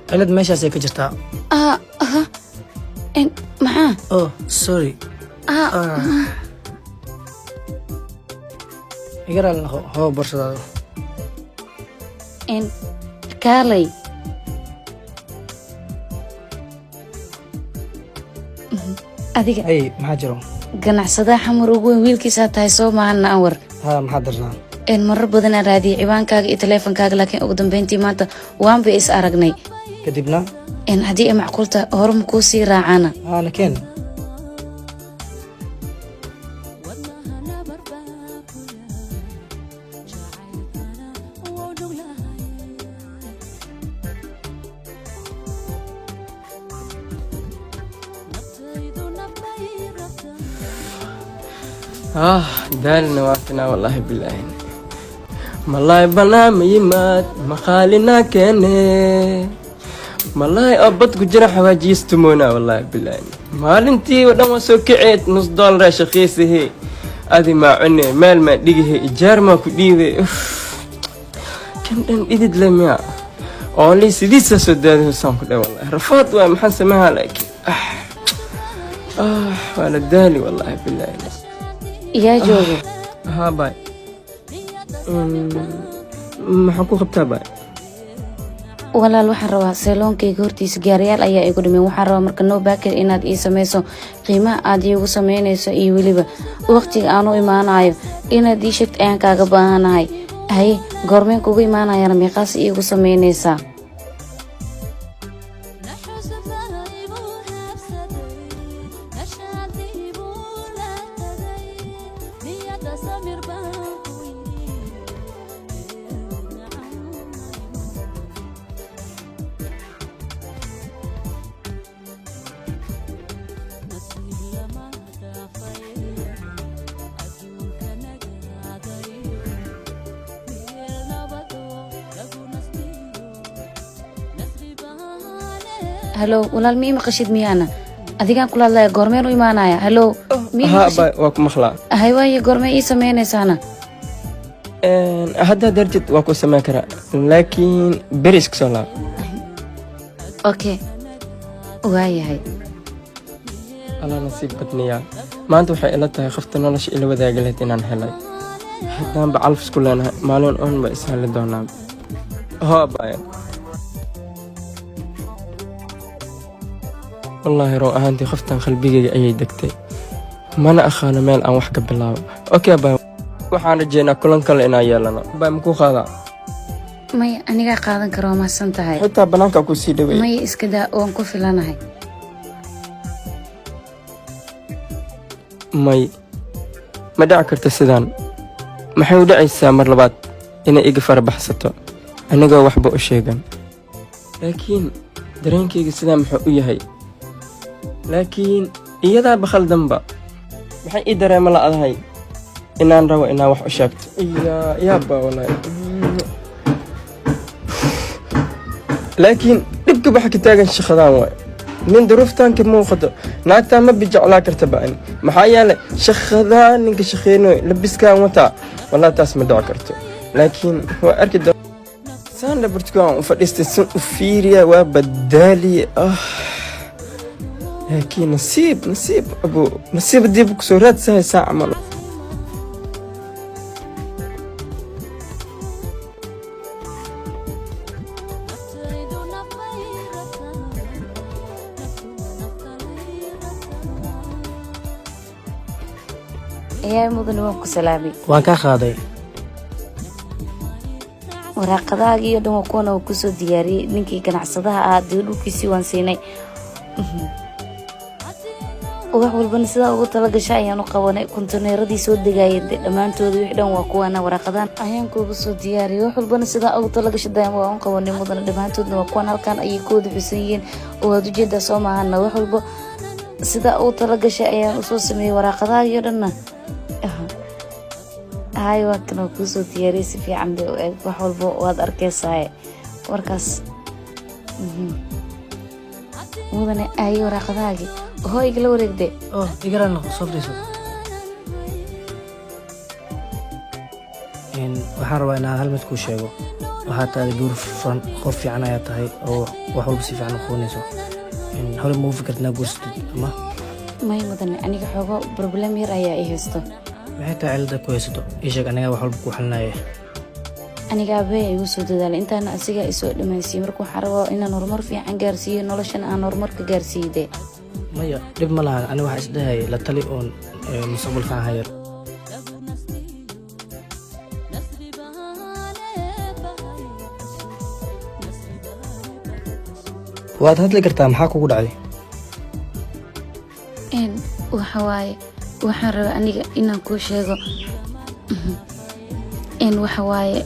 cilad meeshaasay ka jirtaa. maxaa oh sorry igaral hoo borsadaado kaalay adiga ay maxaa jiro ganacsadaha xamar ugu weyn wiilkiisa tahay soo maahana Anwar maxaa darnaa marar badan aan raadiyay cibaankaaga iyo taleefankaaga laakiin ugu dambeyntii maanta waanba is aragnay kadibna haddii ay macquulta hore ma kuu sii raacana nakeen دالنا وقتنا والله بالله ملاي بنا ميمات مخالنا كنه ملاي أبط كجرا حواجيس تمونا والله بالله مالنتي ودما سوكعت نص دولار شخيصه هذه ما عني مال ما دقيه إيجار ما كديه كم دن إيد لميا أولي سديسة سوداد حسام كده والله رفضت ومحن سماها لك ولا دالي والله بالله يا جوجو باي maxaan ku qabtaa baay walaal waxaan rabaa seeloonkayga hortiisa gaariyaal ayaa igu dhimeen waxaan rabaa marka no backer inaad ii samayso qiimaha aad iigu samaynayso iyo weliba waqtiga aan u imaanayo inaad ii sheegto ayaan kaaga baahanahay haye goormeen kugu imaanayana meeqaas iigu samaynaysaa هلو ولا مي مقشد ميانا adigaan kula hadlaya goormeen u imaanaya hello باي واكو مخلا hay waaye goormee ii sameynaysaana hadda darjid waa ku sameyn karaa laakiin beris ku soo laab okay waayahay ala nasiib badniya maanta waxay ila tahay qofta nolosha ila wadaaga lahayd inaan helay haddaan ba calfis ku leenahay maalin oon ba ishali doonaa باي والله رو أهانتي خفتن قلبي أي دكتي ما أنا أخانا ميل أن وحكي بالله أوكي باي waxaan rajeynaa kulan kale inaan yeelano baa ma ku qaadaa may aniga qaadan karo ma san tahay xitaa banaanka ku sii dhaweey may iska daa oo ku filanahay may ma dhac karta sidaan maxay u dhacaysaa mar labaad inay iga farabaxsato anigoo waxba u sheegan laakiin dareenkayga sidaa muxuu u yahay laakiin iyadaa bakhaldanba maxay ii dareema la'adahay inaan rabo inaan wax u sheegto yaaba walahi laakiin dhibka waxa ka taagan shaqadaan waay nin duruuftaanka muuqato naagtaa ma bijeclaa karta ba'an maxaa yeelay shaqadaan ninka shaqeynayo labiskaan wataa walaa taas ma dhaco karto laakiin waa arki saan dhabartukaan u fadhiistay san u fiiriya waa badaaliye laakiin nasiib abu nasiib diib ku soo raadsahay saa camal ayaa mudan waan ku salaamay waan ka qaaday waraaqadaagii iyo dhan kuwana ku soo diyaariyay ninkii ganacsadaha ah dhulkiisii waan siinay wax walbana sida ugu tala gashay ayaan u qabanay kontineeradii soo degayeen dhamaantooda wixii dhan waa kuwana waraaqadan ayaan kuugu soo diyaariyay wax walbana sida ugu tala gashay daan waa u qabanay mudan dhamaantoodna waa kuwan halkan ay kooda xusan yihiin oo aad u jeedaa soo maahana wax walba sida ugu tala gashay ayaan u soo sameeyay waraaqadaagii iyo dhanna هاي وقتنا كوسو تياري سفي عمدي وحول بو واد أركيساي وركاس مودنا أي وراق ذاكي هو يقلو ريك دي يقرأ لنا صبري waxaan rabaa inaan hal mid ku sheego waxaa tahay guur furan qof fiican ayaa tahay oo wax walba si fiican u qabanayso hore ma u fikirtnaa guursatid ama may mudane aniga xoogo problem yar ayaa i haysto maxay tahay cilada ku haysato ii sheeg aniga wax walba ku xalinaya aniga aabbahay igu soo dadaalay intaana asiga isoo dhammaysiiyey marka waxaan rabaa inaan horumar fiican gaarsiiyo noloshana aan horumarka gaarsiiyde maya dhib ma lahan aniga waxaa isdhahayay la tali oon mustaqbal fiican hayar waad hadli kartaa maxaa kugu dhacday waxa waaye waxaan rabaa aniga inaan kuu sheego waxa waaye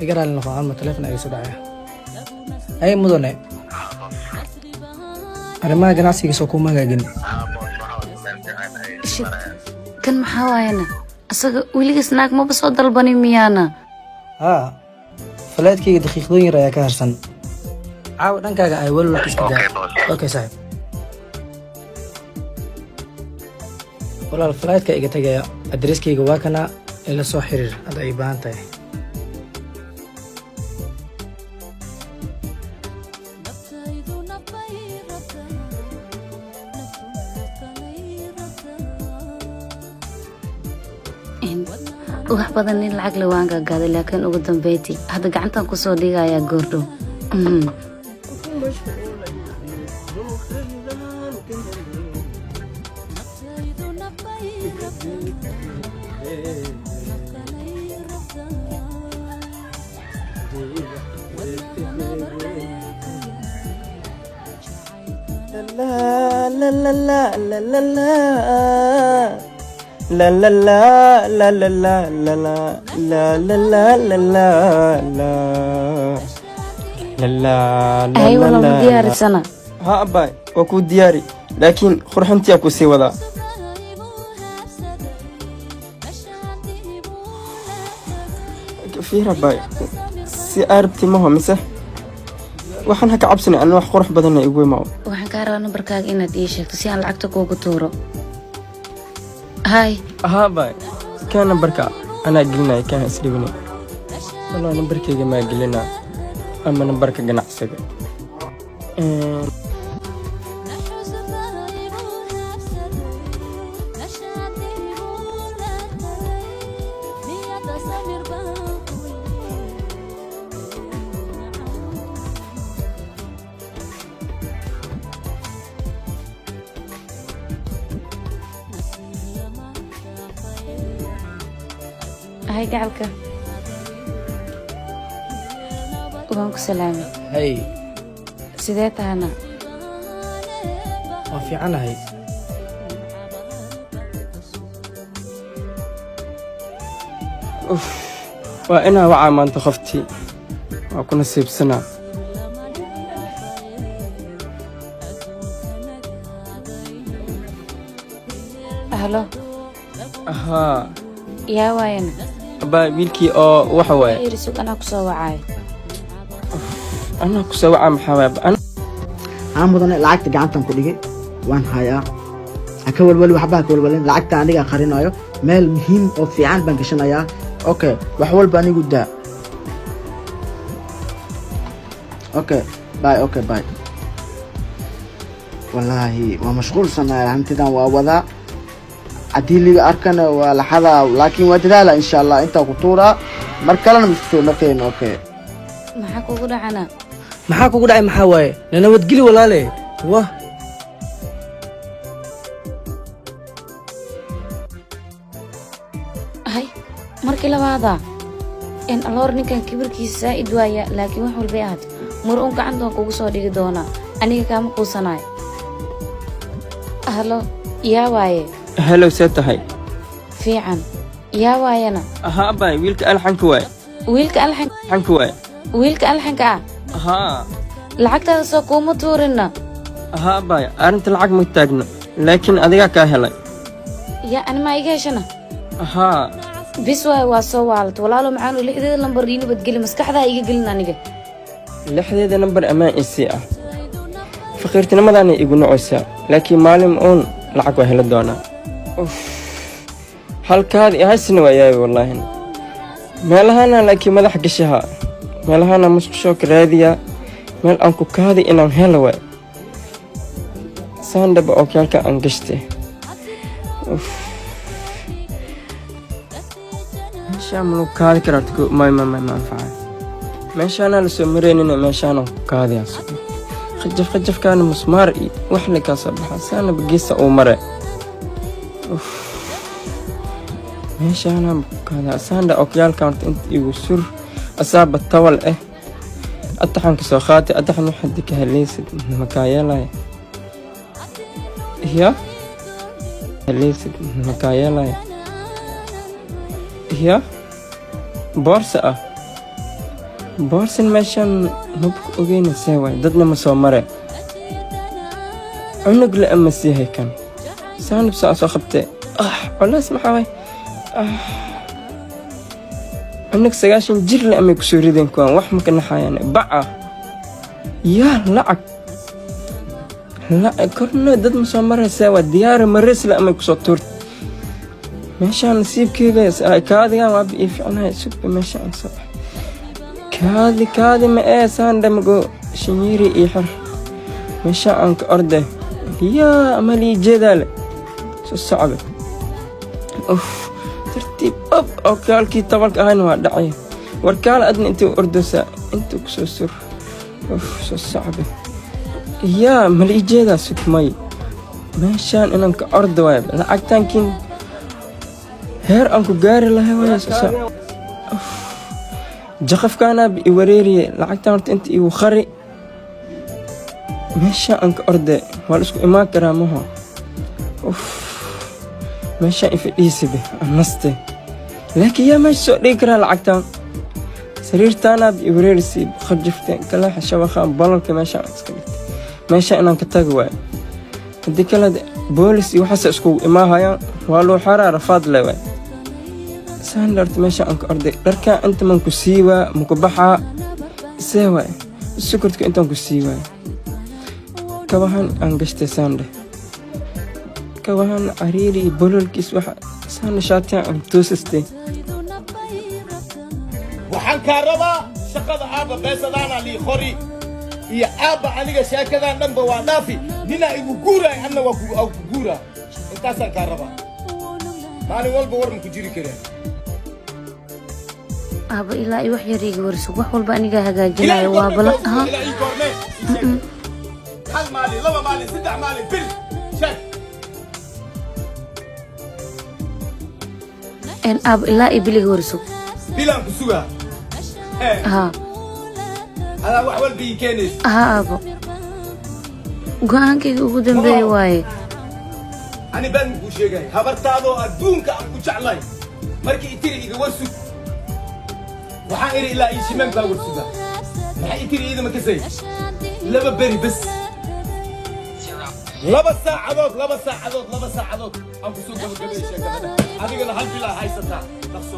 iga raali noqo ama taleefon iga soo dhacaya ay mudane arrimaha ganacsiga soo kuma hagaagin kan maxaa waayana asaga weligiis naag maba soo dalbanin miyaana haa falaadkayga daqiiqdooyin yar ayaa ka harsan caawa dhankaaga ay walwalka iska daa okay saaxib walaal falaadka iga tagaya adreskayga waa kana ila soo xiriir hadda ay baahan tahay wax badan nin lacag le waan gaagaaday laakiin ugu dambeyntii hadda gacantan kusoo dhigayaa goordhow La la la la la la la la la la la la la la la ay wala ma diyaarisana ha abay waa ku diyaari laakiin qurxintiya ku sii wadaa fiir abay si arabti ma homise waxaan ka cabsanay aan wax qurux badan igu imaado waxaan ka rabaa nambarkaaga inaad ii sheegto si aan lacagta kuugu tuuro هاي باي كان نمبرك أنا قلنا كان اسلوبني والله نمبرك ما قلنا أما نمبرك قناع سبب هاي قعلك وانكو سلامي هاي سيداتها أنا وفي عنها هاي وأنا وعى ما أنت خفتي وأكون نسيب سنة أهلا أها يا وين أبا ميلكي أو وحوي إيرسوك أنا كسو وعاي أنا كسو وعى محاوب أنا مدن lacagta gacantan ku dhigay waan hayaa aka walwal waxba ka walwalin lacagta aniga qarinayo meel muhiim oo fiican baan gashanayaa okay wax walba anigu daa okay bye wallahi waa mashquul sanaa hantidan waa wada adili arkana waa la xada laakiin waa dadaala insha Allah inta ku tuura mar kalena misoo nafeen okay maxaa kugu dhacay maxaa waaye nabadgeli walaale wah hay markii labaada in aloor ninkan kibirkiisa saaid waaya laakiin wax walba aad mar uun gacantan kugu soo dhigi doonaa aniga kaama quusanaay ahlo yaa waaye hello setahay fiican yaa waayana aha bay wiilka alxanka waay wiilka alxanka ها lacagtaada soo kuma tuurina ها باي أنت العق متاجنا لكن أديك كاهلا يا أنا ما يجيشنا ها بس waa soo waalad walaalo macaan lixdeeda lambar diini badgeli maskaxda iga gelin aniga lixdeeda lambar amaan isi ah faqiirtinimadana igu nocaysa laakiin maalin uun lacag waa hela doonaa halkaad ihasna waayay wallahi meelahana laakiin madax gashaha meelahana musqusho ka raadiya meel aan ku kaadi inaan helo waay saandhaba oo kaalka aan gashte meeshaan ma lagu kaadi karaa ma anfaca meeshaana la soo mareynina meeshaana ku kaadiyaas qajafkaana musmaar iyo wax le kaa soo baxa saanaba geesa uu mare meeshaana ku kaadiya saandha oo kaalka horta inta igu sur asaaba tawal ataxanka soo qaati ataxan waxaad ka haleysid makaayeelaya ya haleysid makaayeelaya ya boorsa boorsan meeshaan hubka ogeynaysaa waay dadna ma soo mare cunug la ama siihay kan saanib soo qabtee culays maxaa waay cunug 90 jir la amay kusoo rideen kuwaan wax maka naxayaan baca yaa lacag korno dad ma soo maraysaa waa diyaara mareys la amay kusoo tuurt meeshaan nasiibkeyga kaadigaan waa bii ficnahay subka meeshaan soo kaadi ma saandha mago shinyiiri iyo xir meeshaan aan ka orde yaa amalii jeedaale soo socda tartiib oo kaalkii tabalka ahayna waa dhacay warkaala adna intuu ordosaa intuu kusoo sur soo socda yaa malii jeedaa sugmay meeshaan inaan ka ordo waay lacagtaankiin heer aan ku gaari lahay waay soo socda jaqafkaana i wareeriye lacagtaan horta inta igu qari meeshaan aan ka orde waa la isku imaan karaa maho meeshaan ifadhiisibe annaste laakiin yaa meesha soo dhigi karaa lacagtaan sariirtaanaab i wareerisay qajifteen kaleexa shabaqaan balalka meeshaan iska dhigtay meeshaan inaan ka tago waay haddii kale boolis iyo waxaase iskugu imaahayaan waa loo xaraa rafaad le waay saandha horta meeshaan aan ka orday dharkaa inta maan ku siiwaa maku baxaa isee waay sukurtka intaan ku siiwaa kabahan aan gashtay saandha kabahan cariiri iyo bololkiis waxa saandha shaatiyan aan toosastay waxaan kaa rabaa shaqada aabba beesadaana lii qori iyo aabba aniga sheekadaan dhanba waa dhaafi ninaa igu guuraay anna waa ku guuraa intaasaan kaa rabaa maalin walba war ma ku jiri kareen aaba ilaa i wax yar iga warso wax walba aniga hagaajinayo waa bala hal maalin laba maalin saddex maalin bil sheeg aaba ilaa i biliga warso bilaan ku sugaa haa adaa wax walba ii keenayso haa aabo go-aankayga ugu dambeeya waaye ani baan makuu sheegay habartaadoo adduunka aan ku jeclay markii itiri iga warsug waxaan iri ilaa ii shimaan baa warsuga maxay itiri iidama kasay laba beri bas laba saacadood aan ku soo gabagabay sheekada adigana hal bilaa haysataa dhaqso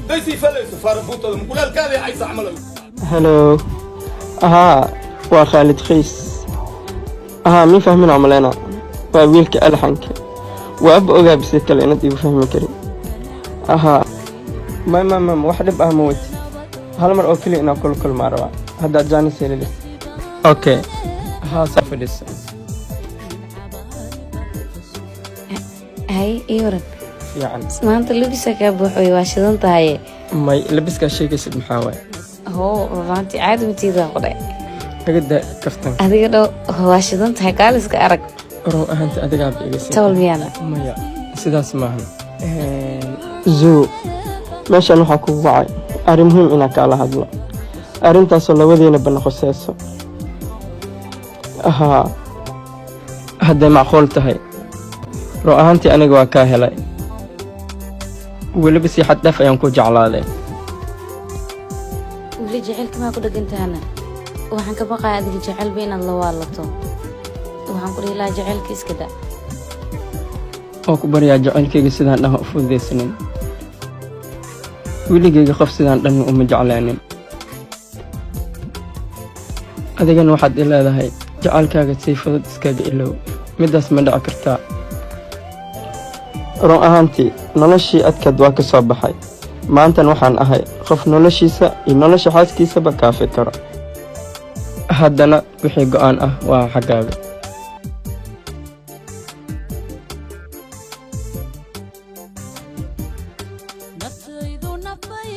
daysii falayso faarabuutada mukulaalkaadii haysa camalo halo waa khaalid qiis mii fahmin camaleyna waa wiilka alxanka waaba ogaa bise kale inaad igu fahmi karin wax dhib ma wati hal mar oo keliya inaan kulmaa rabaa haddaad jaanis helilis okay saa fadhiisa hay ii waran fiican maanta labisa kaa buuxoy waa shidan tahaye may labiskaa sheegaysid maxaa waaye runaantii caadi matiidaa qodhay agada kaftan adiga dhow waa shidan tahay kaaliska arag run ahaanta adigaaba igasi tawal miyaana maya sidaas maahan zoo meeshaan waxaa kugu wacay arrin muhiim inaan kaala hadlo arrintaasoo labadeynaba noqoseyso hadday macquul tahay run ahaantii aniga waa kaa helay weliba si xad dhaaf ayaan ku jeclaaday weli jacaylka maa ku dhegantahana waxaan ka baqaya adiga jacaylba inaad la waalato waxaan ku dhihi lahaa jacaylka iska da oo ku baryaa jacaylkayga sidaan dhan u fududaysanin weligayga qof sidaan dhan uma jeclaanin adigana waxaad i leedahay jacaylkaaga say fudud iskaga ilow middaas ma dhici kartaa run ahaantii noloshii adkaad waa ka soo baxay maantan waxaan ahay qof noloshiisa iyo nolosha xaaskiisaba kaafi karo haddana wixii go'aan ah waa xaggaaga naftaydu nafay